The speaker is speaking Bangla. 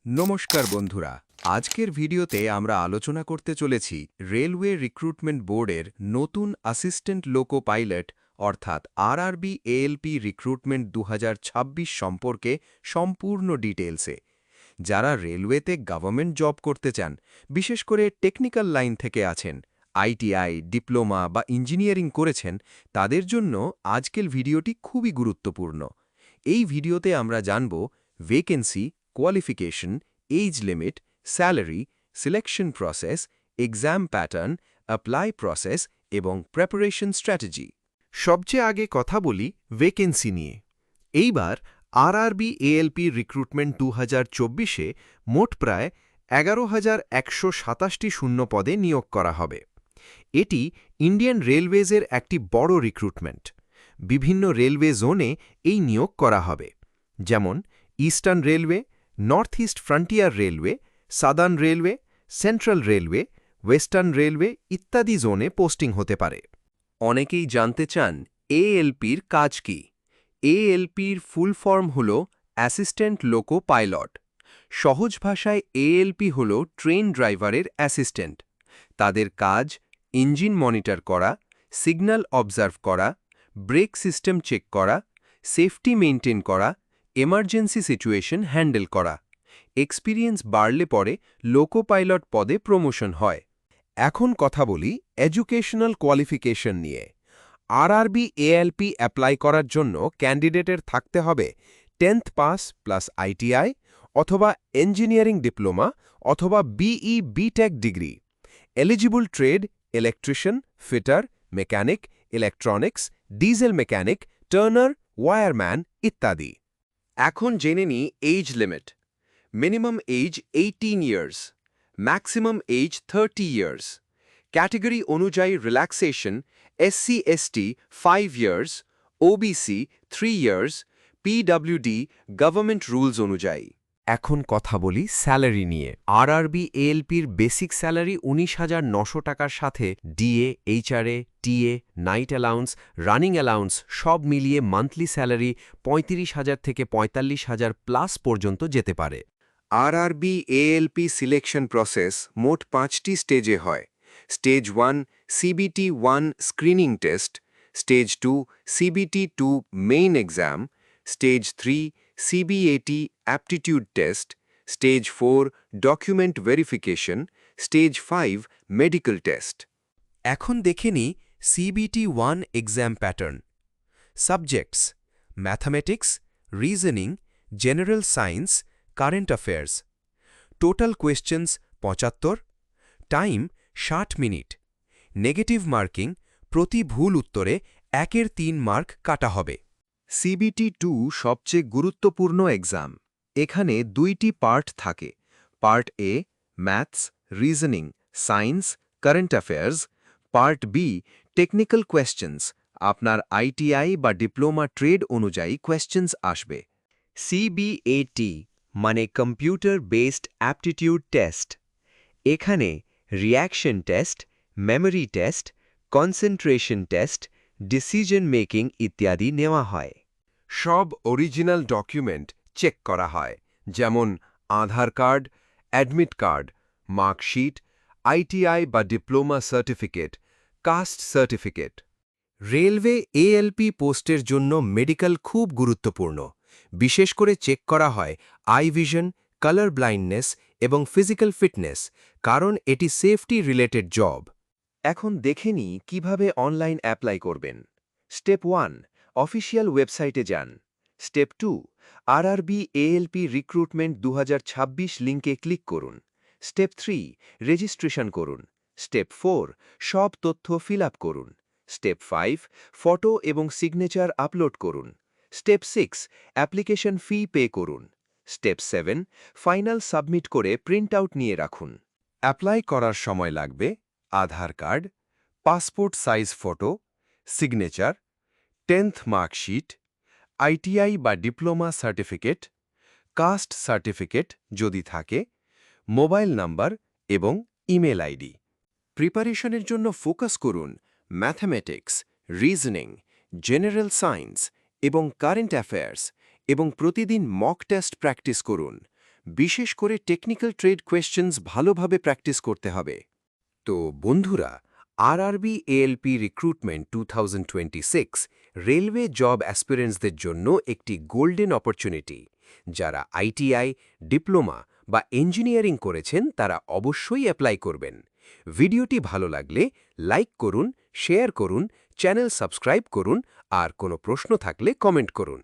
নমস্কার বন্ধুরা, আজকের ভিডিওতে আমরা আলোচনা করতে চলেছি রেলওয়ে রিক্রুটমেন্ট বোর্ডের নতুন অ্যাসিস্ট্যান্ট লোকো পাইলট অর্থাৎ আরআরবি এএলপি রিক্রুটমেন্ট 2026 সম্পর্কে সম্পূর্ণ ডিটেলসে। যারা রেলওয়েতে গভর্নমেন্ট জব করতে চান, বিশেষ করে টেকনিক্যাল লাইন থেকে আছেন, আইটিআই, ডিপ্লোমা বা ইঞ্জিনিয়ারিং করেছেন, তাদের জন্য আজকের ভিডিওটি খুবই গুরুত্বপূর্ণ। এই ভিডিওতে আমরা জানব vacancy, qualification, age limit, salary, selection process, exam pattern, apply process এবং প্রিপারেশন স্ট্র্যাটেজি। সবচেয়ে আগে কথা বলি ভ্যাকেন্সি নিয়ে। এইবার আরআরবি এএলপি রিক্রুটমেন্ট 2024-এ মোট প্রায় 11,127টি শূন্য পদে নিয়োগ করা হবে। এটি ইন্ডিয়ান রেলওয়েজের একটি বড় রিক্রুটমেন্ট। বিভিন্ন রেলওয়ে জোনে এই নিয়োগ করা হবে, যেমন eastern railway, north east frontier railway, southern railway, central railway, western railway ইত্যাদি জোনে পোস্টিং হতে পারে। অনেকেই জানতে চান এএলপির কাজ কি। এএলপির ফুল ফর্ম হল অ্যাসিস্ট্যান্ট লোকো পাইলট। সহজ ভাষায় এএলপি হল ট্রেন ড্রাইভারের অ্যাসিস্ট্যান্ট। তাদের কাজ ইঞ্জিন মনিটর করা, সিগন্যাল অবজার্ভ করা, ব্রেক সিস্টেম চেক করা, সেফটি মেইনটেইন করা, এমার্জেন্সি সিচুয়েশন হ্যান্ডেল করা। এক্সপিরিয়েন্স বাড়লে পরে লোকো পাইলট পদে প্রমোশন হয়। এখন কথা বলি এডুকেশনাল কোয়ালিফিকেশন নিয়ে। আরআরবি এএলপি অ্যাপ্লাই করার জন্য ক্যান্ডিডেটের থাকতে হবে 10th পাস প্লাস আইটিআই অথবা ইঞ্জিনিয়ারিং ডিপ্লোমা অথবা BE B Tech degree. Eligible trade electrician, fitter, mechanic, electronics, diesel mechanic, turner, wireman ইত্যাদি। এখন জেনে নিই age limit. Minimum age 18 years, maximum age 30 years. Category অনুযায়ী relaxation SC ST 5 years, OBC 3 years, PWD government rules অনুযায়ী। এখন কথা বলি স্যালারি নিয়ে। আরআরবি এএলপির বেসিক স্যালারি 19,900 টাকার সাথে DA, HRA, TA, night allowance, running allowance সব মিলিয়ে মান্থলি স্যালারি 35,000 থেকে 45,000 প্লাস পর্যন্ত যেতে পারে। আরআরবি এএলপি সিলেকশন প্রসেস মোট 5টি স্টেজে হয়। Stage 1 CBT 1 screening test, stage 2 CBT 2 main exam, stage 3 CBAT aptitude test, stage 4 document verification, stage 5 medical test. এখন দেখে নিই CBT 1 exam pattern. Subjects: mathematics, reasoning, general science, current affairs. Total questions 75। Time 60 minute. Negative marking: প্রতি ভুল উত্তরে 1-এর 3 মার্ক কাটা হবে। সিবিটি 2 সবচেয়ে গুরুত্বপূর্ণ এক্সাম। এখানে 2টি পার্ট থাকে। Part A maths, reasoning, science, current affairs. Part B technical questions, আপনার আইটিআই বা ডিপ্লোমা ট্রেড অনুযায়ী কোয়েশ্চেন্স আসবে। সিবিএটি মানে কম্পিউটার বেসড অ্যাপটিটিউড টেস্ট। এখানে reaction test, memory test, concentration test, decision making ইত্যাদি নেওয়া হয়। সব অরিজিনাল ডকুমেন্ট চেক করা হয়, যেমন Aadhaar card, admit card, marksheet, ITI বা diploma certificate, caste certificate. Railway ALP পোস্টের জন্য মেডিকেল খুব গুরুত্বপূর্ণ। বিশেষ করে চেক করা হয় আই ভিশন, কালার ব্লাইন্ডনেস এবং ফিজিক্যাল ফিটনেস, কারণ এটি সেফটি রিলেটেড জব। এখন দেখে নিই কিভাবে অনলাইন অ্যাপ্লাই করবেন। স্টেপ 1 অফিসিয়াল ওয়েবসাইটে যান। স্টেপ 2 আরআরবি এএলপি রিক্রুটমেন্ট 2026 লিঙ্কে ক্লিক করুন। স্টেপ 3 রেজিস্ট্রেশন করুন। স্টেপ 4 সব তথ্য ফিল আপ করুন। স্টেপ 5 ফটো এবং সিগনেচার আপলোড করুন। স্টেপ 6 অ্যাপ্লিকেশন ফি পে করুন। স্টেপ 7 ফাইনাল সাবমিট করে প্রিন্ট আউট নিয়ে রাখুন। অ্যাপ্লাই করার সময় লাগবে Aadhaar card, passport size photo, signature, 10th marksheet, ITI বা ডিপ্লোমা সার্টিফিকেট, কাস্ট সার্টিফিকেট যদি থাকে, মোবাইল নাম্বার এবং ইমেল আইডি। প্রিপারেশনের জন্য ফোকাস করুন ম্যাথামেটিক্স, রিজনিং, জেনারেল সায়েন্স এবং কারেন্ট অ্যাফেয়ার্স এবং প্রতিদিন মক টেস্ট প্র্যাকটিস করুন। বিশেষ করে টেকনিক্যাল ট্রেড কোয়েশ্চেন্স ভালোভাবে প্র্যাকটিস করতে হবে। তো বন্ধুরা, RRB ALP recruitment 2026 railway job অ্যাসপিরেন্টসদের জন্য একটি গোল্ডেন অপরচুনিটি। যারা আইটিআই, ডিপ্লোমা বা ইঞ্জিনিয়ারিং করেছেন তারা অবশ্যই অ্যাপ্লাই করবেন। ভিডিওটি ভালো লাগলে লাইক করুন, শেয়ার করুন, চ্যানেল সাবস্ক্রাইব করুন আর কোনো প্রশ্ন থাকলে কমেন্ট করুন।